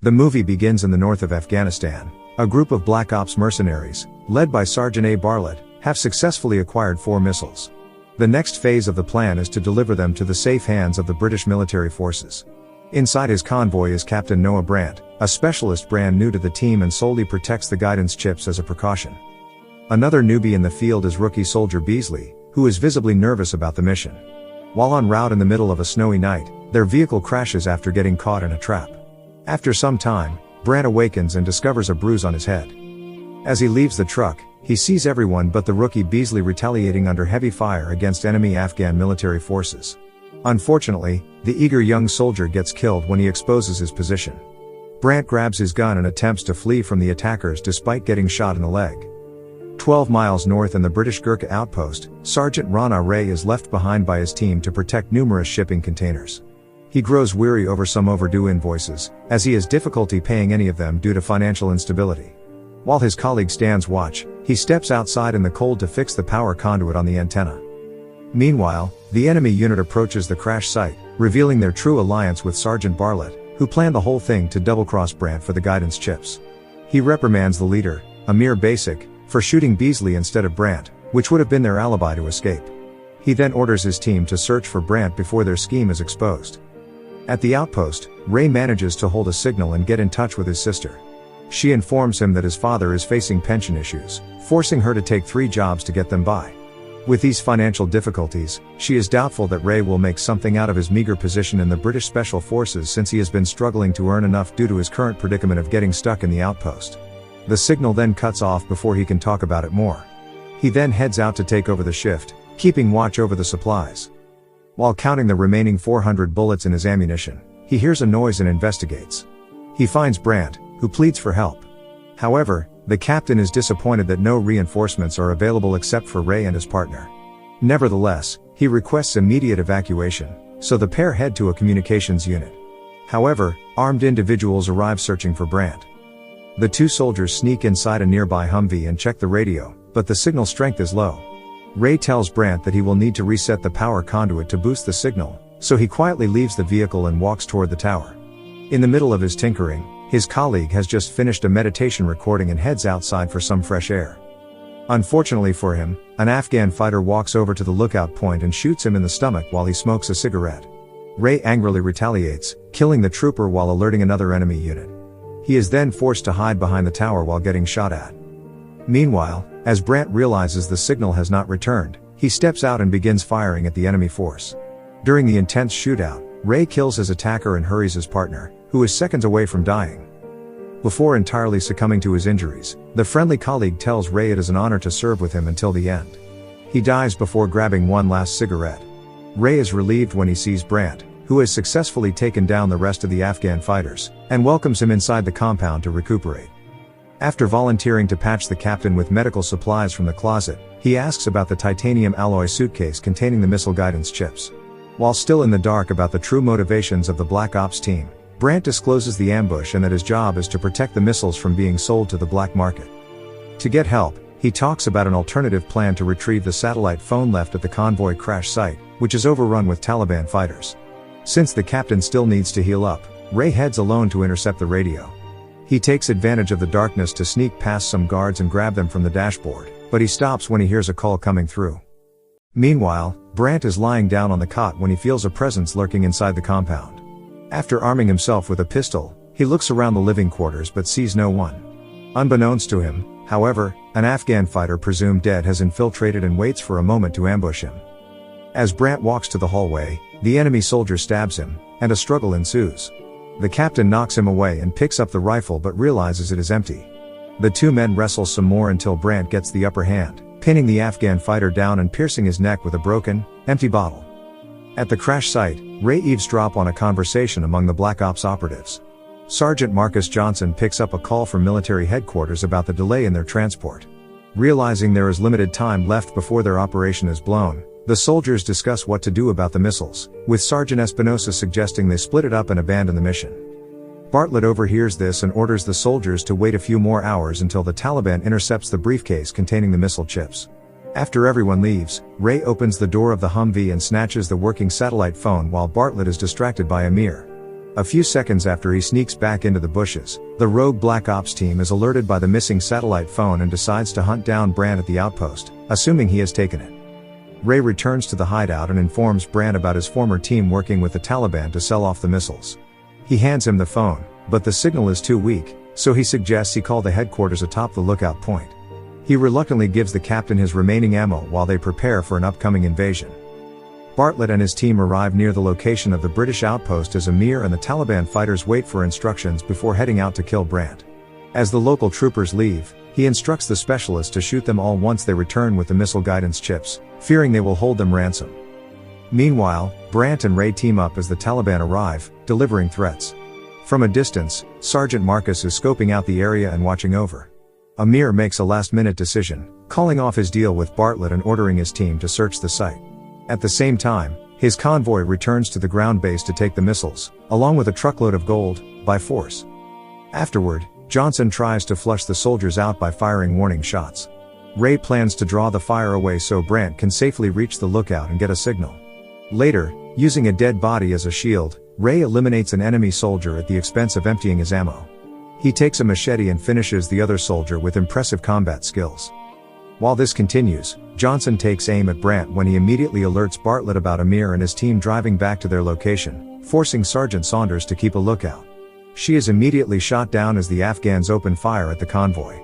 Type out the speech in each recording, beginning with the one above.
The movie begins in the north of Afghanistan. A group of Black Ops mercenaries, led by Sergeant A. Bartlett, have successfully acquired 4 missiles. The next phase of the plan is to deliver them to the safe hands of the British military forces. Inside his convoy is Captain Noah Brandt, a specialist brand new to the team and solely protects the guidance chips as a precaution. Another newbie in the field is rookie soldier Beasley, who is visibly nervous about the mission. While en route in the middle of a snowy night, their vehicle crashes after getting caught in a trap. After some time, Brandt awakens and discovers a bruise on his head. As he leaves the truck, he sees everyone but the rookie Beasley retaliating under heavy fire against enemy Afghan military forces. Unfortunately, the eager young soldier gets killed when he exposes his position. Brandt grabs his gun and attempts to flee from the attackers despite getting shot in the leg. 12 miles north in the British Gurkha outpost, Sergeant Rana Ray is left behind by his team to protect numerous shipping containers. He grows weary over some overdue invoices, as he has difficulty paying any of them due to financial instability. While his colleague stands watch, he steps outside in the cold to fix the power conduit on the antenna. Meanwhile, the enemy unit approaches the crash site, revealing their true alliance with Sergeant Bartlett, who planned the whole thing to double-cross Brandt for the guidance chips. He reprimands the leader, a mere basic, for shooting Beasley instead of Brandt, which would have been their alibi to escape. He then orders his team to search for Brandt before their scheme is exposed. At the outpost, Ray manages to hold a signal and get in touch with his sister. She informs him that his father is facing pension issues, forcing her to take 3 jobs to get them by. With these financial difficulties, she is doubtful that Ray will make something out of his meager position in the British Special Forces since he has been struggling to earn enough due to his current predicament of getting stuck in the outpost. The signal then cuts off before he can talk about it more. He then heads out to take over the shift, keeping watch over the supplies. While counting the remaining 400 bullets in his ammunition, he hears a noise and investigates. He finds Brandt, who pleads for help. However, the captain is disappointed that no reinforcements are available except for Ray and his partner. Nevertheless, he requests immediate evacuation, so the pair head to a communications unit. However, armed individuals arrive searching for Brandt. The 2 soldiers sneak inside a nearby Humvee and check the radio, but the signal strength is low. Ray tells Brandt that he will need to reset the power conduit to boost the signal, so he quietly leaves the vehicle and walks toward the tower. In the middle of his tinkering, his colleague has just finished a meditation recording and heads outside for some fresh air. Unfortunately for him, an Afghan fighter walks over to the lookout point and shoots him in the stomach while he smokes a cigarette. Ray angrily retaliates, killing the trooper while alerting another enemy unit. He is then forced to hide behind the tower while getting shot at. Meanwhile, as Brandt realizes the signal has not returned, he steps out and begins firing at the enemy force. During the intense shootout, Ray kills his attacker and hurries his partner, who is seconds away from dying. Before entirely succumbing to his injuries, the friendly colleague tells Ray it is an honor to serve with him until the end. He dies before grabbing one last cigarette. Ray is relieved when he sees Brandt, who has successfully taken down the rest of the Afghan fighters, and welcomes him inside the compound to recuperate. After volunteering to patch the captain with medical supplies from the closet, he asks about the titanium alloy suitcase containing the missile guidance chips. While still in the dark about the true motivations of the Black Ops team, Brandt discloses the ambush and that his job is to protect the missiles from being sold to the black market. To get help, he talks about an alternative plan to retrieve the satellite phone left at the convoy crash site, which is overrun with Taliban fighters. Since the captain still needs to heal up, Ray heads alone to intercept the radio. He takes advantage of the darkness to sneak past some guards and grab them from the dashboard, but he stops when he hears a call coming through. Meanwhile, Brandt is lying down on the cot when he feels a presence lurking inside the compound. After arming himself with a pistol, he looks around the living quarters but sees no one. Unbeknownst to him, however, an Afghan fighter presumed dead has infiltrated and waits for a moment to ambush him. As Brandt walks to the hallway, the enemy soldier stabs him, and a struggle ensues. The captain knocks him away and picks up the rifle but realizes it is empty. The 2 men wrestle some more until Brandt gets the upper hand, pinning the Afghan fighter down and piercing his neck with a broken, empty bottle. At the crash site, Ray eavesdrops on a conversation among the Black Ops operatives. Sergeant Marcus Johnson picks up a call from military headquarters about the delay in their transport. Realizing there is limited time left before their operation is blown, the soldiers discuss what to do about the missiles, with Sergeant Espinosa suggesting they split it up and abandon the mission. Bartlett overhears this and orders the soldiers to wait a few more hours until the Taliban intercepts the briefcase containing the missile chips. After everyone leaves, Ray opens the door of the Humvee and snatches the working satellite phone while Bartlett is distracted by Amir. A few seconds after he sneaks back into the bushes, the rogue Black Ops team is alerted by the missing satellite phone and decides to hunt down Brandt at the outpost, assuming he has taken it. Ray returns to the hideout and informs Brandt about his former team working with the Taliban to sell off the missiles. He hands him the phone, but the signal is too weak, so he suggests he call the headquarters atop the lookout point. He reluctantly gives the captain his remaining ammo while they prepare for an upcoming invasion. Bartlett and his team arrive near the location of the British outpost as Amir and the Taliban fighters wait for instructions before heading out to kill Brandt. As the local troopers leave, he instructs the specialists to shoot them all once they return with the missile guidance chips, fearing they will hold them ransom. Meanwhile, Brandt and Ray team up as the Taliban arrive, delivering threats. From a distance, Sergeant Marcus is scoping out the area and watching over. Amir makes a last-minute decision, calling off his deal with Bartlett and ordering his team to search the site. At the same time, his convoy returns to the ground base to take the missiles, along with a truckload of gold, by force. Afterward, Johnson tries to flush the soldiers out by firing warning shots. Ray plans to draw the fire away so Brandt can safely reach the lookout and get a signal. Later, using a dead body as a shield, Ray eliminates an enemy soldier at the expense of emptying his ammo. He takes a machete and finishes the other soldier with impressive combat skills. While this continues, Johnson takes aim at Brandt when he immediately alerts Bartlett about Amir and his team driving back to their location, forcing Sergeant Saunders to keep a lookout. She is immediately shot down as the Afghans open fire at the convoy.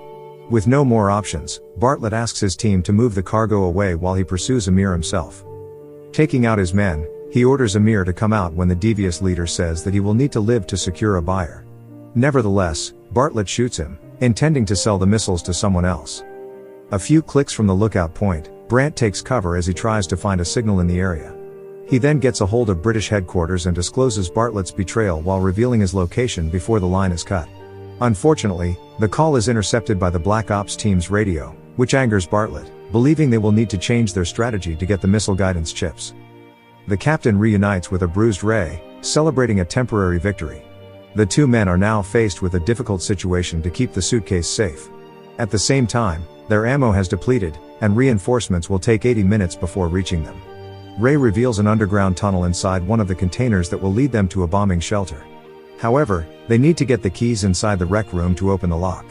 With no more options, Bartlett asks his team to move the cargo away while he pursues Amir himself. Taking out his men, he orders Amir to come out when the devious leader says that he will need to live to secure a buyer. Nevertheless, Bartlett shoots him, intending to sell the missiles to someone else. A few clicks from the lookout point, Brandt takes cover as he tries to find a signal in the area. He then gets a hold of British headquarters and discloses Bartlett's betrayal while revealing his location before the line is cut. Unfortunately, the call is intercepted by the Black Ops team's radio, which angers Bartlett, believing they will need to change their strategy to get the missile guidance chips. The captain reunites with a bruised Ray, celebrating a temporary victory. The two men are now faced with a difficult situation to keep the suitcase safe. At the same time, their ammo has depleted, and reinforcements will take 80 minutes before reaching them. Ray reveals an underground tunnel inside one of the containers that will lead them to a bombing shelter. However, they need to get the keys inside the rec room to open the lock.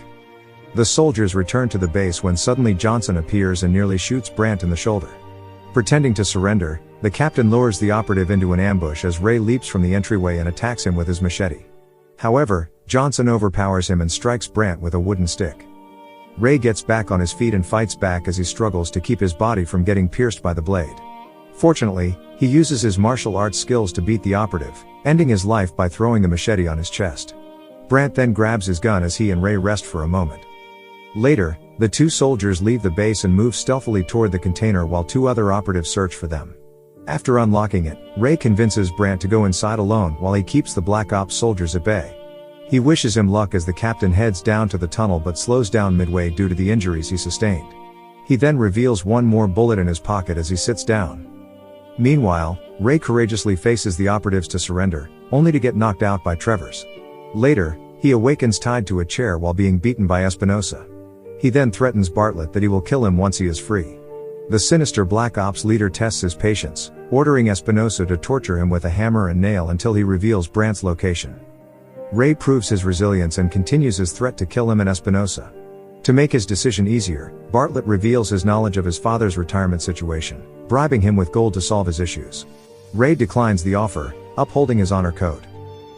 The soldiers return to the base when suddenly Johnson appears and nearly shoots Brandt in the shoulder. Pretending to surrender, the captain lures the operative into an ambush as Ray leaps from the entryway and attacks him with his machete. However, Johnson overpowers him and strikes Brandt with a wooden stick. Ray gets back on his feet and fights back as he struggles to keep his body from getting pierced by the blade. Fortunately, he uses his martial arts skills to beat the operative, ending his life by throwing the machete on his chest. Brandt then grabs his gun as he and Ray rest for a moment. Later, the two soldiers leave the base and move stealthily toward the container while two other operatives search for them. After unlocking it, Ray convinces Brandt to go inside alone while he keeps the Black Ops soldiers at bay. He wishes him luck as the captain heads down to the tunnel but slows down midway due to the injuries he sustained. He then reveals one more bullet in his pocket as he sits down. Meanwhile, Ray courageously faces the operatives to surrender, only to get knocked out by Travers. Later, he awakens tied to a chair while being beaten by Espinosa. He then threatens Bartlett that he will kill him once he is free. The sinister Black Ops leader tests his patience, ordering Espinosa to torture him with a hammer and nail until he reveals Brandt's location. Ray proves his resilience and continues his threat to kill him and Espinosa. To make his decision easier, Bartlett reveals his knowledge of his father's retirement situation, bribing him with gold to solve his issues. Ray declines the offer, upholding his honor code.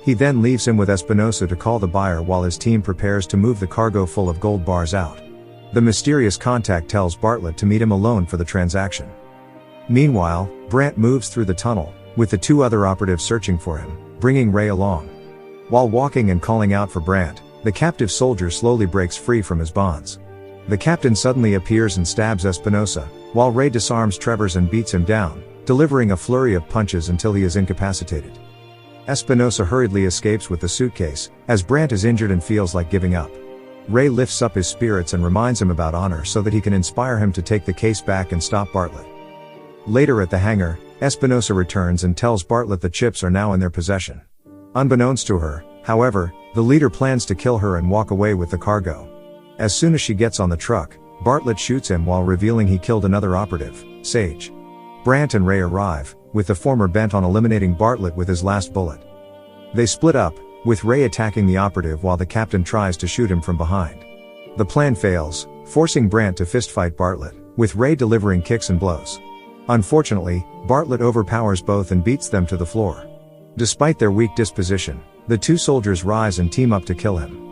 He then leaves him with Espinosa to call the buyer while his team prepares to move the cargo full of gold bars out. The mysterious contact tells Bartlett to meet him alone for the transaction. Meanwhile, Brandt moves through the tunnel, with the two other operatives searching for him, bringing Ray along. While walking and calling out for Brandt, the captive soldier slowly breaks free from his bonds. The captain suddenly appears and stabs Espinosa, while Ray disarms Travers and beats him down, delivering a flurry of punches until he is incapacitated. Espinosa hurriedly escapes with the suitcase, as Brandt is injured and feels like giving up. Ray lifts up his spirits and reminds him about honor so that he can inspire him to take the case back and stop Bartlett. Later at the hangar, Espinosa returns and tells Bartlett the chips are now in their possession. Unbeknownst to her, however, the leader plans to kill her and walk away with the cargo. As soon as she gets on the truck, Bartlett shoots him while revealing he killed another operative, Sage. Brandt and Ray arrive, with the former bent on eliminating Bartlett with his last bullet. They split up, with Ray attacking the operative while the captain tries to shoot him from behind. The plan fails, forcing Brandt to fistfight Bartlett, with Ray delivering kicks and blows. Unfortunately, Bartlett overpowers both and beats them to the floor. Despite their weak disposition, the two soldiers rise and team up to kill him.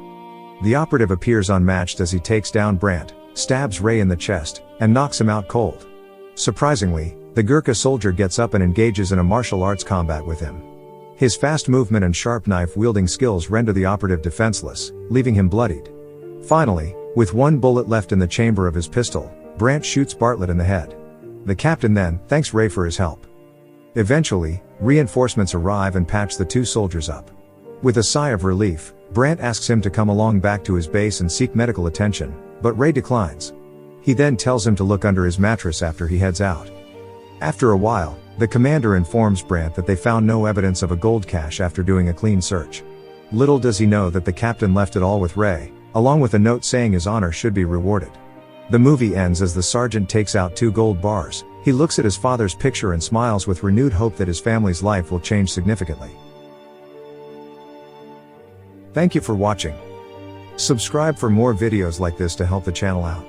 The operative appears unmatched as he takes down Brandt, stabs Ray in the chest, and knocks him out cold. Surprisingly, the Gurkha soldier gets up and engages in a martial arts combat with him. His fast movement and sharp knife-wielding skills render the operative defenseless, leaving him bloodied. Finally, with one bullet left in the chamber of his pistol, Brandt shoots Bartlett in the head. The captain then thanks Ray for his help. Eventually, reinforcements arrive and patch the two soldiers up. With a sigh of relief, Brandt asks him to come along back to his base and seek medical attention, but Ray declines. He then tells him to look under his mattress after he heads out. After a while, the commander informs Brandt that they found no evidence of a gold cache after doing a clean search. Little does he know that the captain left it all with Ray, along with a note saying his honor should be rewarded. The movie ends as the sergeant takes out 2 gold bars. He looks at his father's picture and smiles with renewed hope that his family's life will change significantly. Thank you for watching. Subscribe for more videos like this to help the channel out.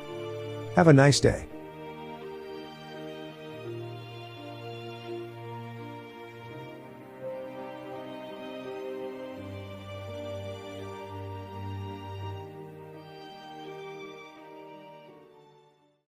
Have a nice day.